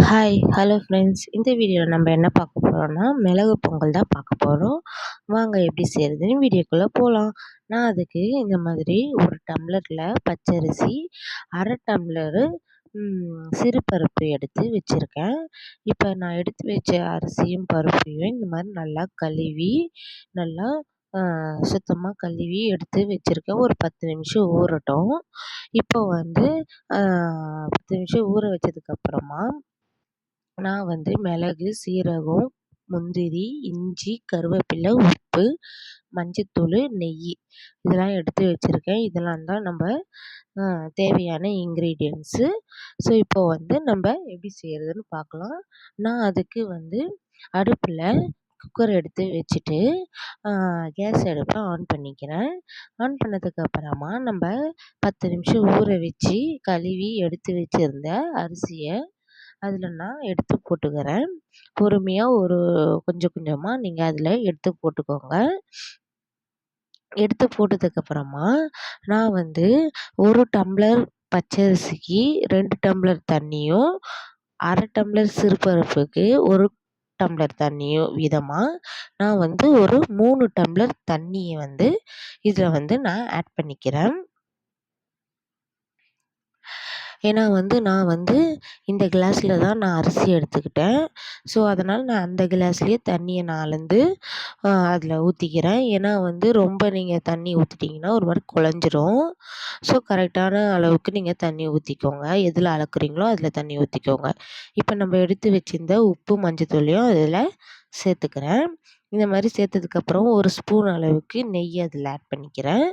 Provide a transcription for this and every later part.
Hello friends. இந்த வீடியோவில் நம்ம என்ன பார்க்க போகிறோம்னா, மிளகு பொங்கல் தான் பார்க்க போகிறோம். வாங்க எப்படி செய்கிறதுன்னு வீடியோக்குள்ளே போகலாம். நான் அதுக்கு இந்த மாதிரி ஒரு டம்ளரில் பச்சரிசி, அரை டம்ளரு சிறுபருப்பு எடுத்து வச்சுருக்கேன். இப்போ நான் எடுத்து வச்ச அரிசியும் பருப்பையும் இந்த மாதிரி நல்லா கழுவி, நல்லா சுத்தமாக கழுவி எடுத்து வச்சுருக்கேன். ஒரு 10 நிமிஷம் ஊறட்டும். இப்போ வந்து 10 நிமிஷம் ஊற வச்சதுக்கப்புறமா நான் வந்து மிளகு, சீரகம், முந்திரி, இஞ்சி, கருவேப்பிலை, உப்பு, மஞ்சத்தூள், நெய் இதெல்லாம் எடுத்து வச்சுருக்கேன். இதெல்லாம் தான் நம்ம தேவையான இன்க்ரீடியன்ட்ஸு. ஸோ இப்போ வந்து நம்ம எப்படி செய்கிறதுன்னு பார்க்கலாம். நான் அதுக்கு வந்து அடுப்பில் குக்கர் எடுத்து வச்சுட்டு கேஸ் அடுப்பை ஆன் பண்ணிக்கிறேன். ஆன் பண்ணதுக்கப்புறமா நம்ம 10 நிமிஷம் ஊற வச்சு கழுவி எடுத்து வச்சுருந்த அரிசியை அதில் நான் எடுத்து போட்டுக்கிறேன். பொறுமையாக கொஞ்சம் கொஞ்சமாக நீங்கள் அதில் எடுத்து போட்டுக்கோங்க. எடுத்து போட்டதுக்கப்புறமா நான் வந்து 1 டம்ளர் பச்சரிசிக்கு 2 டம்ளர் தண்ணியும், அரை டம்ளர் சிறுபருப்புக்கு 1 டம்ளர் தண்ணியும் வீதமாக நான் வந்து ஒரு 3 டம்ளர் தண்ணியை வந்து இதில் வந்து நான் ஆட் பண்ணிக்கிறேன். ஏன்னா நான் வந்து இந்த கிளாஸில் தான் நான் அரிசி எடுத்துக்கிட்டேன். ஸோ அதனால் நான் அந்த கிளாஸ்லேயே தண்ணியை நான் அளந்து அதில் ஊற்றிக்கிறேன். ஏன்னா ரொம்ப நீங்கள் தண்ணி ஊற்றிட்டிங்கன்னா ஒரு மாதிரி குழஞ்சிரும். ஸோ கரெக்டான அளவுக்கு நீங்கள் தண்ணி ஊற்றிக்கோங்க. எதில் அளக்குறீங்களோ அதில் தண்ணி ஊற்றிக்கோங்க. இப்போ நம்ம எடுத்து வச்சிருந்த உப்பு, மஞ்சத்தூளையும் அதில் சேர்த்துக்கிறேன். இந்த மாதிரி சேர்த்ததுக்கப்புறம் 1 ஸ்பூன் அளவுக்கு நெய் அதில் ஆட் பண்ணிக்கிறேன்.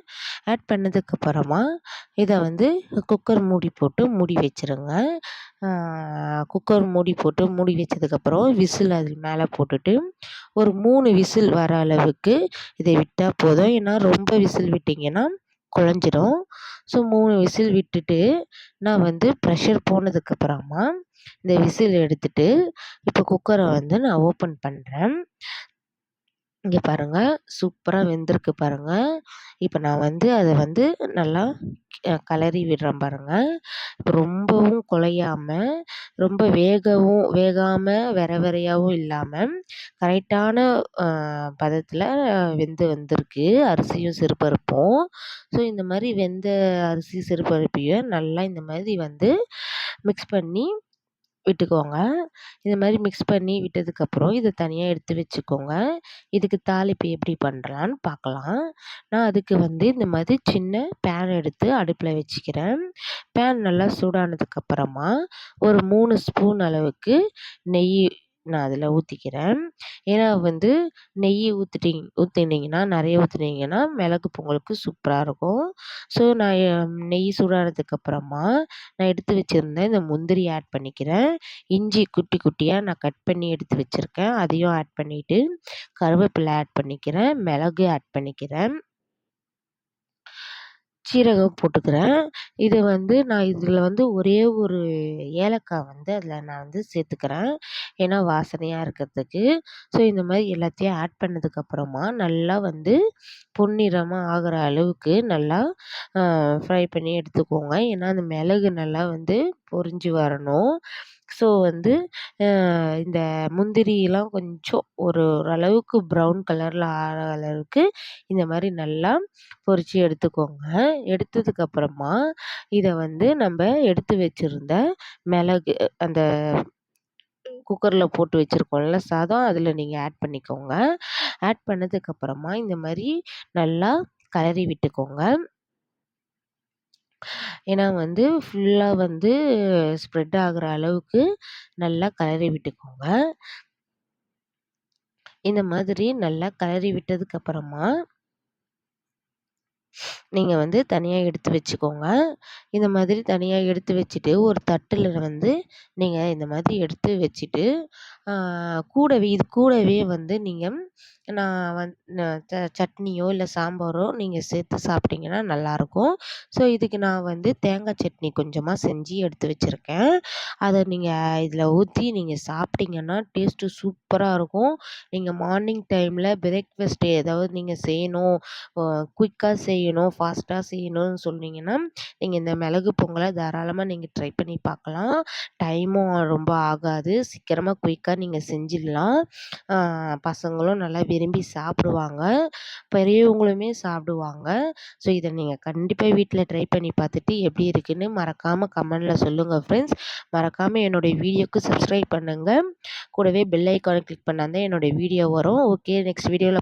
ஆட் பண்ணதுக்கப்புறமா இதை வந்து குக்கர் மூடி போட்டு மூடி வச்சுருங்க. குக்கர் மூடி போட்டு மூடி வச்சதுக்கப்புறம் விசில் அதில் மேலே போட்டுட்டு ஒரு 3 விசில் வர அளவுக்கு இதை விட்டால் போதும். ஏன்னா ரொம்ப விசில் விட்டிங்கன்னா குழஞ்சிடும். ஸோ 3 விசில் விட்டுட்டு நான் வந்து ப்ரெஷர் போனதுக்கப்புறமா இந்த விசில் எடுத்துட்டு இப்போ குக்கரை வந்து நான் ஓப்பன் பண்ணுறேன். இங்கே பாருங்கள், சூப்பராக வெந்திருக்கு பாருங்கள். இப்போ நான் வந்து அதை வந்து நல்லா கிளறி விடுறேன் பாருங்கள். இப்போ ரொம்பவும் குழையாமல், ரொம்ப வேகாமல் வெரையாகவும் இல்லாமல் கரெக்டான பதத்தில் வெந்து வந்திருக்கு அரிசியும் சிறுபருப்பும். ஸோ இந்த மாதிரி வெந்த அரிசி சிறுபருப்பையும் நல்லா இந்த மாதிரி வந்து மிக்ஸ் பண்ணி விட்டுக்கோங்க. இந்த மாதிரி மிக்ஸ் பண்ணி விட்டதுக்கப்புறம் இதை தனியாக எடுத்து வச்சுக்கோங்க. இதுக்கு தாளிப்பு எப்படி பண்ணுறலான்னு பார்க்கலாம். நான் அதுக்கு வந்து இந்த மாதிரி சின்ன பேன் எடுத்து அடுப்பில் வச்சுக்கிறேன். பேன் நல்லா சூடானதுக்கப்புறமா ஒரு 3 ஸ்பூன் அளவுக்கு நெய் நான் அதில் ஊற்றிக்கிறேன். ஏன்னா நெய் ஊற்றினீங்கன்னா நிறைய ஊற்றினீங்கன்னா மிளகு பொங்கலுக்கு சூப்பராக இருக்கும். ஸோ நான் நெய் சூடானதுக்கப்புறமா நான் எடுத்து வச்சுருந்தேன் இந்த முந்திரி ஆட் பண்ணிக்கிறேன். இஞ்சி குட்டி குட்டியாக நான் கட் பண்ணி எடுத்து வச்சுருக்கேன், அதையும் ஆட் பண்ணிவிட்டு கருவேப்பிலை ஆட் பண்ணிக்கிறேன், மிளகு ஆட் பண்ணிக்கிறேன், சீரகம் போட்டுக்கிறேன். இது நான் இதில் ஒரே ஒரு ஏலக்காய் அதில் நான் சேர்த்துக்கிறேன். ஏன்னா வாசனையாக இருக்கிறதுக்கு. ஸோ இந்த மாதிரி எல்லாத்தையும் ஆட் பண்ணதுக்கப்புறமா நல்லா பொன்னிறமாக ஆகிற அளவுக்கு நல்லா ஃப்ரை பண்ணி எடுத்துக்கோங்க. ஏன்னா அந்த மிளகு நல்லா பொரிஞ்சு வரணும். ஸோ இந்த முந்திரியெலாம் கொஞ்சம் ஓரளவுக்கு ப்ரௌன் கலரில் ஆகிற அளவுக்கு இந்த மாதிரி நல்லா பொரித்து எடுத்துக்கோங்க. எடுத்ததுக்கப்புறமா இதை நம்ம எடுத்து வச்சுருந்த மிளகு அந்த குக்கரில் போட்டு வச்சுருக்கோம்ல சாதம், அதில் நீங்கள் ஆட் பண்ணிக்கோங்க. ஆட் பண்ணதுக்கப்புறமா இந்த மாதிரி நல்லா கிளறி விட்டுக்கோங்க. ஏன்னா ஃபுல்லாக ஸ்ப்ரெட் ஆகிற அளவுக்கு நல்லா கிளறி விட்டுக்கோங்க. இந்த மாதிரி நல்லா கிளறி விட்டதுக்கப்புறமா நீங்கள் தனியாக எடுத்து வச்சுக்கோங்க. இந்த மாதிரி தனியாக எடுத்து வச்சுட்டு ஒரு தட்டில் நீங்கள் இந்த மாதிரி எடுத்து வச்சுட்டு கூடவே இது கூடவே வந்து நீங்க நான் சட்னியோ இல்ல சாம்பாரோ நீங்க சேர்த்து சாப்பிட்டீங்கன்னா நல்லாயிருக்கும். ஸோ இதுக்கு நான் வந்து தேங்காய் சட்னி கொஞ்சமா செஞ்சு எடுத்து வச்சிருக்கேன். அத நீங்க இதில ஊத்தி நீங்க சாப்பிட்டீங்கன்னா டேஸ்ட்டு சூப்பரா இருக்கும். நீங்க மார்னிங் டைம்ல பிரேக்ஃபாஸ்ட் ஏதாவது நீங்க செய்யணும், குயிக்கா செய்யணும், ஃபாஸ்ட்டா செய்யணும்னு சொன்னீங்கன்னா, நீங்க இந்த மிளகு பொங்கல தாராளமா நீங்க ட்ரை பண்ணி பார்க்கலாம். டைமும் ரொம்ப ஆகாது. சீக்கிரமா குயிக்கா நீங்க செஞ்சிடலாம். பசங்களும் நல்லா விரும்பி சாப்பிடுவாங்க. பெரியவங்களுமே சாப்பிடுவாங்க. ஸோ இத நீங்க கண்டிப்பா வீட்ல ட்ரை பண்ணி பார்த்துட்டு எப்படி இருக்குன்னு மறக்காம கமெண்ட்ல சொல்லுங்க ஃப்ரெண்ட்ஸ். மறக்காம என்னுடைய வீடியோக்கு சப்ஸ்கிரைப் பண்ணுங்க. கூடவே பெல் ஐகான கிளிக் பண்ணா தான் என்னுடைய வீடியோ வரும். ஓகே, நெக்ஸ்ட் வீடியோல